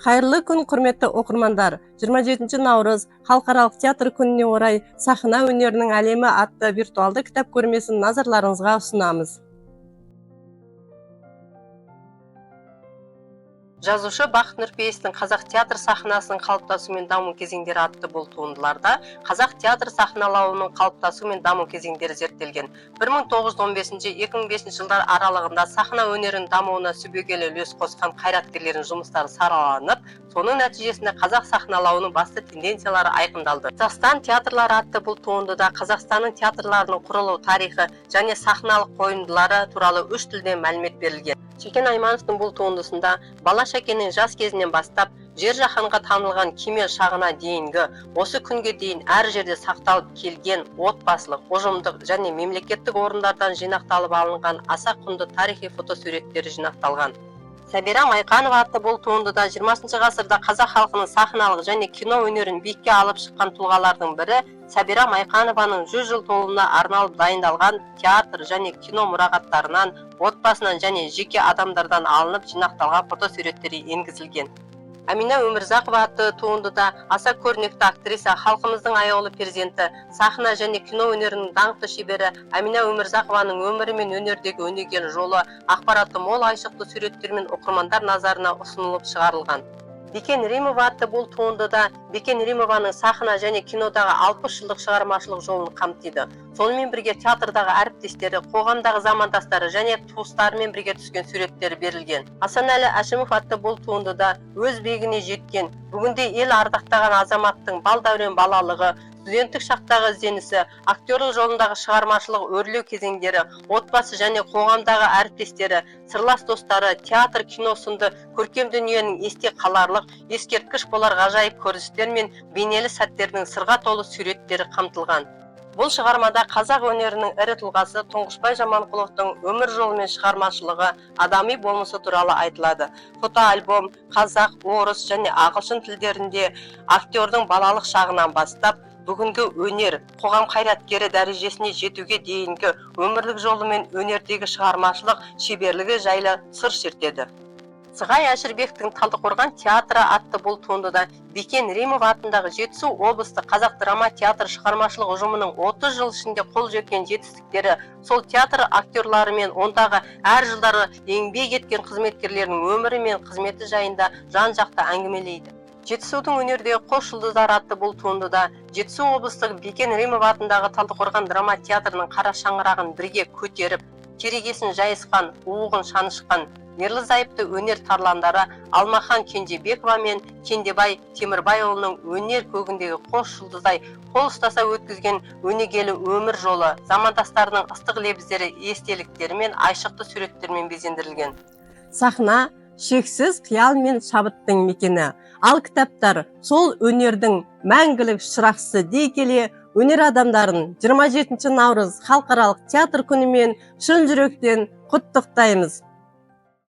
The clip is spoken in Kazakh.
Қайырлы күн, құрметті оқырмандар. 27 наурыз халықаралық театр күніне орай сахна өнерінің әлемі атты виртуалды кітап көрмесін назарларыңызға ұсынамыз. Жазушы Бақыт Нұрпейістің қазақ театр сахнасының қалыптасу мен даму кезеңдері атты бұл туындыларда қазақ театр сахналауының қалыптасу мен даму кезеңдері зерттелген. 1915-2005 жылдар аралығында сахна өнерінің дамуына сүбегейлі үлес қосқан қайраткерлердің жұмыстары сараланып, соның нәтижесінде қазақ сахналауының басты тенденциялары айқындалды. Қазақстан театрлары атты бұл туындыда Қазақстанның театрларының құрылу тарихы және сахналық қойылымдары туралы 3 тілде мәлімет берілген. Шәкен Аймановтың бұл туындысында бала Шәкеннің жас кезінен бастап жер жаһанға танылған кемел шағына дейінгі осы күнге дейін әр жерде сақталып келген отбасылық, ұжымдық және мемлекеттік орындардан жинақталып алынған аса құнды тарихи фотосуреттері жинақталған. Сәбира Майқанова атты бұл туындыда 20 ғасырда қазақ халқының сахналық және кино өнерін биікке алып шыққан тұлғалардың бірі Сәбира Майқанованың 100 жыл толуына арналып дайындалған театр және кино мұрағаттарынан, отбасынан және жеке адамдардан алынып жинақталған фотосуреттері енгізілген. Әмина Өмірзақова атты туындыда аса көрнекті актриса, халқымыздың аяулы перзенті, сахна және кино өнерінің даңқты шебері Әмина Өмірзақованың өмірі мен өнердегі өнегелі жолы ақпараты мол айшықты суреттермен оқырмандар назарына ұсынылып шығарылған. Бекен Римова атты бұл туындыда Бекен Римованың сахна және кинодағы 60 жылдық шығармашылық жолын қамтиды. Сонымен бірге театрдағы әріптестері, қоғамдағы замандастары және туыстарымен бірге түскен суреттері берілген. Асанәлі Әшімов атты бұл туындыда өз биігіне жеткен, бүгінде ел ардақтаған азаматтың балдәурен балалығы, студенттік шақтағы ізденісі, актерлік жолындағы шығармашылық өрлеу кезеңдері, отбасы және қоғамдағы әріптестері, сырлас достары, театр, кино сынды көркем дүниенің есте қаларлық, ескерткіш болар ғажайып көріністер мен бейнелі сәттердің сырға толы суреттері қамтылған. Бұл шығармада қазақ өнерінің ірі тұлғасы Тұңғышбай Жаманқұловтың өмір жолы мен шығармашылығы, адами болмысы туралы айтылады. Фотоальбом қазақ, орыс және ағылшын тілдерінде актердің балалық шағынан бастап бүгінгі өнер, қоғам қайраткері дәрежесіне жетуге дейінгі өмірлік жолы мен өнердегі шығармашылық шеберлігі жайлы сыр шертеді. Сығай Әшірбектің Талдықорған театры атты бұл туындыда Бекен Римова атындағы Жетісу облыстық қазақ драма театр шығармашылық ұжымының 30 жыл ішінде қол жеткен жетістіктері, сол театр актерлары мен ондағы әр жылдары еңбек еткен қызметкерлерінің өмірі мен қызметі жайында жан-жақты әңгімелейді. Жетісудың өнердегі қос жұлдыздар атты бұл туындыда Жетісу облыстық Бекен Римова атындағы Талдықорған драма театрының қара шаңырағын бірге көтеріп, керегесін жайысқан, уығын шанышқан ерлі-зайыпты өнер тарландары Алмахан Кенжебекова мен Кендебай Темірбайұлының өнер көгіндегі қос жұлдыздай қол ұстаса өткізген өнегелі өмір жолы, замандастарының ыстық лебіздері, естеліктері мен айшықты суреттермен безендірілген. Сахна шексіз қиял мен шабыттың мекені, ал кітаптар сол өнердің мәңгілік шырақшысы дей келе, өнер адамдарын 27 наурыз халықаралық театр күнімен шын жүректен құттықтаймыз.